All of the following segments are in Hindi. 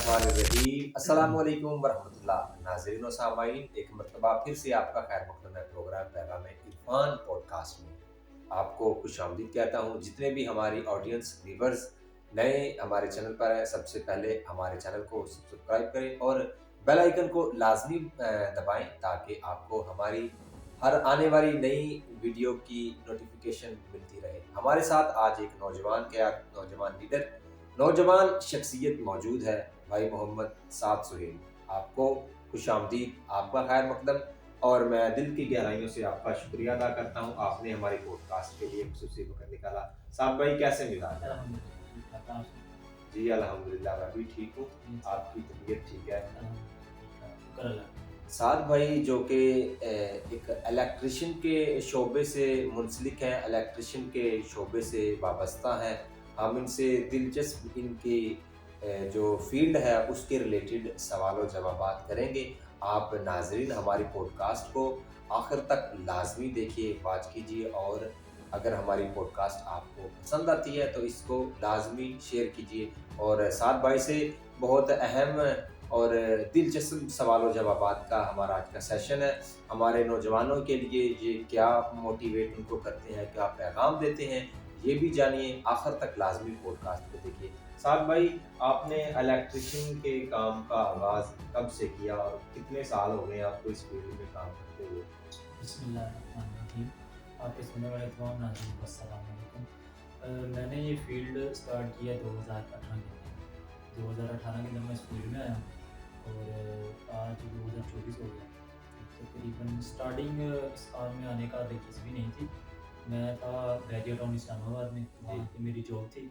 बिस्मिल्लाहिर्रहमानिर्रहीम। अस्सलाम वालेकुम वरहमतुल्लाह। नाज़रीन व सामाईन, एक मरतबा फिर से आपका खैर मक़दम है प्रोग्राम पैगाम इरफान पॉडकास्ट में आपको खुशामदीद कहता हूँ। जितने भी हमारी ऑडियंस व्यूवर्स नए हमारे चैनल पर हैं, सबसे पहले हमारे चैनल को सब्सक्राइब करें और बेल आइकन को लाजमी दबाएं ताकि आपको हमारी हर आने वाली नई वीडियो की नोटिफिकेशन मिलती रहे। हमारे साथ आज एक नौजवान लीडर, नौजवान शख्सियत मौजूद है, भाई मोहम्मद साद सुहेल। आपको खुशामदीद, आपका खैर मकदम, और मैं दिल की गहराइयों से आपका शुक्रिया अदा करता हूँ, आपने हमारी पॉडकास्ट के लिए खुसूसी वक्त निकाला। साद भाई कैसे मिजाज है? जी अल्हम्दुलिल्लाह, मैं भी ठीक हूँ। आपकी तबीयत ठीक है? साद भाई जो कि एक इलेक्ट्रिशियन के शोबे से मुंसलिक हैं, इलेक्ट्रिशियन के शोबे से वाबस्ता हैं। हम इनसे दिलचस्प इनकी जो फील्ड है उसके रिलेटेड सवाल और जवाबात करेंगे। आप नाज़रीन हमारी पॉडकास्ट को आखिर तक लाजमी देखिए, वॉच कीजिए, और अगर हमारी पॉडकास्ट आपको पसंद आती है तो इसको लाजमी शेयर कीजिए। और साद भाई से बहुत अहम और दिलचस्प सवाल और जवाबात का हमारा आज का सेशन है। हमारे नौजवानों के लिए ये क्या मोटिवेट उनको करते हैं, क्या पैगाम देते हैं, ये भी जानिए। आखिर तक लाजमी पॉडकास्ट को देखिए। साद भाई, आपने इलेक्ट्रिशियन के काम का आगाज़ कब से किया और कितने साल हो गए आपको इस फील्ड में काम करते हुए? बिस्मिल्लाहिर्रहमानिर्रहीम। आपके सुनने वाले तमाम नाज़रीन को अस्सलाम वालेकुम। मैंने ये फ़ील्ड स्टार्ट किया 2018 के अंदर। 2018 के अंदर मैं इस फील्ड में आया और आज 2024 हो गया। तो तकरीबन स्टार्टिंग इस काम में आने का दिलचस्पी नहीं थी। मैं था बैरिया टाउन इस्लामाबाद में, वहाँ की मेरी जॉब थी।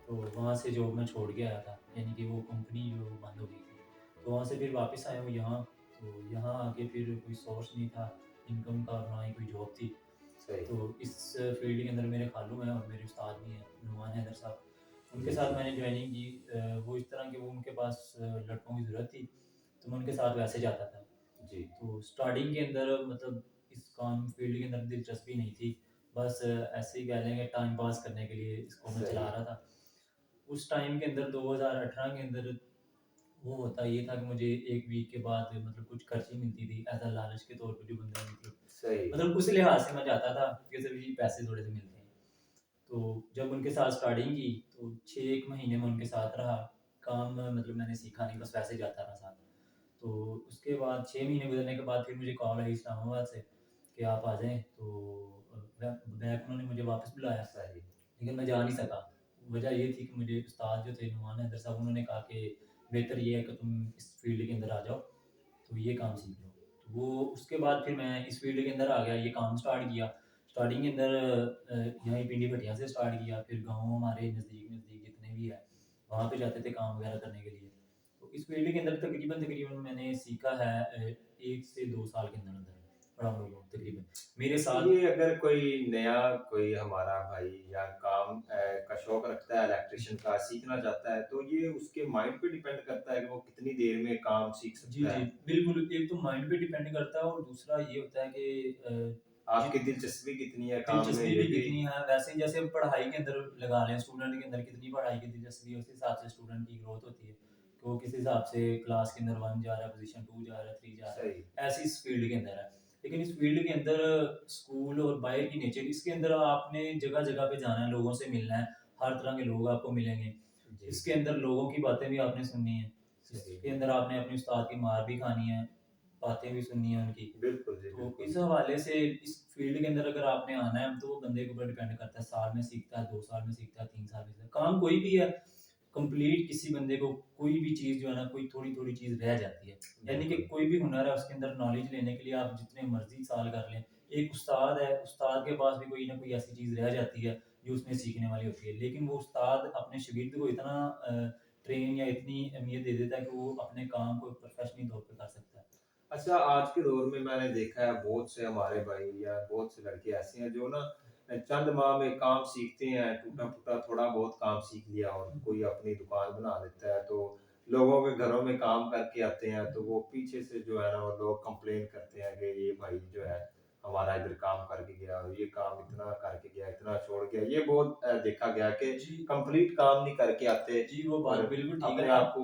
तो वहाँ से जॉब मैं छोड़ के आया था, यानी कि वो कंपनी जो बंद हो गई थी। तो वहाँ से फिर वापस आया हूँ यहाँ। तो यहाँ आके फिर कोई सोर्स नहीं था इनकम का, ना ही कोई जॉब थी। सही। तो इस फील्ड के अंदर मेरे खालू हैं और मेरे उस्ताद भी हैं, नुमान हैदर साहब। उनके साथ मैंने ज्वाइनिंग की। वो इस तरह के वो उनके पास लड़कों की ज़रूरत थी, तो मैं उनके साथ वैसे जाता था। जी। तो स्टार्टिंग के अंदर मतलब इस काम फील्ड के अंदर दिलचस्पी नहीं थी, बस ऐसे ही कह लें कि टाइम पास करने के लिए इसको मैं चला रहा था। उस टाइम के अंदर 2018 के अंदर वो होता ये था कि मुझे 1 वीक के बाद मतलब कुछ खर्ची मिलती थी एज़ अ लालच के तौर पे जो बंदे मतलब सही। मतलब उस लिहाज से मैं जाता था कि सभी पैसे थोड़े से मिलते हैं। तो जब उनके साथ स्टार्टिंग की तो 6 महीने में उनके साथ रहा। काम मतलब मैंने सीखा नहीं, बस वैसे जाता रहा साथ। तो उसके बाद 6 महीने गुज़रने के बाद फिर मुझे कॉल आई इस्लामाबाद से कि आप आ जाएँ। तो बैक उन्होंने मुझे वापस बुलाया, सही। लेकिन मैं जा नहीं सका। वजह ये थी कि मुझे उस्ताद जो थे नुमान हैदर साहब, उन्होंने कहा कि बेहतर ये है कि तुम इस फील्ड के अंदर आ जाओ, तो ये काम सीख लो। तो वो उसके बाद फिर मैं इस फील्ड के अंदर आ गया, ये काम स्टार्ट किया। स्टार्टिंग के अंदर यहीं पिंडी भटिया से स्टार्ट किया, फिर गाँव हमारे नज़दीक जितने भी हैं, वहाँ पे जाते थे काम वगैरह करने के लिए। तो इस फील्ड के अंदर तकरीबन मैंने सीखा है 1 से 2 साल के अंदर पड़ा हूँ तकरीबन। मेरे साथ ये अगर कोई नया कोई हमारा भाई या काम का शौक रखता है, इलेक्ट्रिशियन का सीखना चाहता है, तो ये उसके माइंड पे डिपेंड करता है कि वो कितनी देर में काम सीख जी, सकता जी, है। बिल्कुल। एक तो माइंड पे डिपेंड करता है और दूसरा ये होता है कि आपकी जित दिलचस्पी कितनी है काम में, दिलचस्पी ये भी भी। कितनी है। वैसे ही जैसे पढ़ाई के अंदर लगा लें, स्टूडेंट के अंदर कितनी पढ़ाई की दिलचस्पी है, उस हिसाब से स्टूडेंट की ग्रोथ होती है कि वो किस हिसाब से क्लास के अंदर 1 जा रहा है, पोजीशन 2 जा रहा है, 3 जा रहा सही। है। ऐसी इस फील्ड के अंदर है। लेकिन इस फील्ड के अंदर स्कूल और बाहर की नेचर, इसके अंदर आपने जगह-जगह पे जाना है, लोगों से मिलना है, हर तरह के लोग आपको मिलेंगे। जी। इसके अंदर लोगों की बातें भी आपने सुननी है। सही। इसके अंदर आपने अपने उस्ताद की मार भी खानी है, बातें भी सुननी है उनकी। बिल्कुल जी, तो बिल्कुल। इस हवाले से इस फील्ड के अंदर अगर आपने आना है तो वो बंदे के ऊपर डिपेंड करता है, साल में सीखता है, 2 साल में सीखता है, 3 साल में सीखता है। काम कोई भी है, कंप्लीट किसी बंदे को कोई भी चीज़ जो है ना, कोई थोड़ी-थोड़ी चीज़ रह जाती है। यानी कि बिल्कुल। कोई भी हुनर है उसके अंदर नॉलेज लेने के लिए आप जितने मर्ज़ी साल कर लें। एक उस्ताद है, उस्ताद के पास भी कोई ना कोई ऐसी चीज़ रह जाती है जो उसमें सीखने वाली होती है। लेकिन वो उस्ताद अपने शागिर्द को इतना ट्रेन या इतनी अहमियत दे देता है कि वो अपने काम को प्रोफेशनली तौर पे कर सकता है। अच्छा, आज के दौर में मैंने देखा है बहुत से हमारे भाई या बहुत से लड़के ऐसे हैं जो ना चंद माह में काम सीखते हैं, टूटा फूटा थोड़ा बहुत काम सीख लिया और कोई अपनी दुकान बना देता है, तो लोगों के घरों में काम करके आते हैं, तो वो पीछे से जो है ना वो लोग कंप्लेन करते हैं कि ये भाई जो है हमारा इधर काम करके गया और ये काम इतना करके गया, इतना छोड़ गया। ये बहुत देखा गया कि जी। कंप्लीट काम नहीं करके आते जी, वो बात और बिल्कुल ठीक है। अपने आप आप को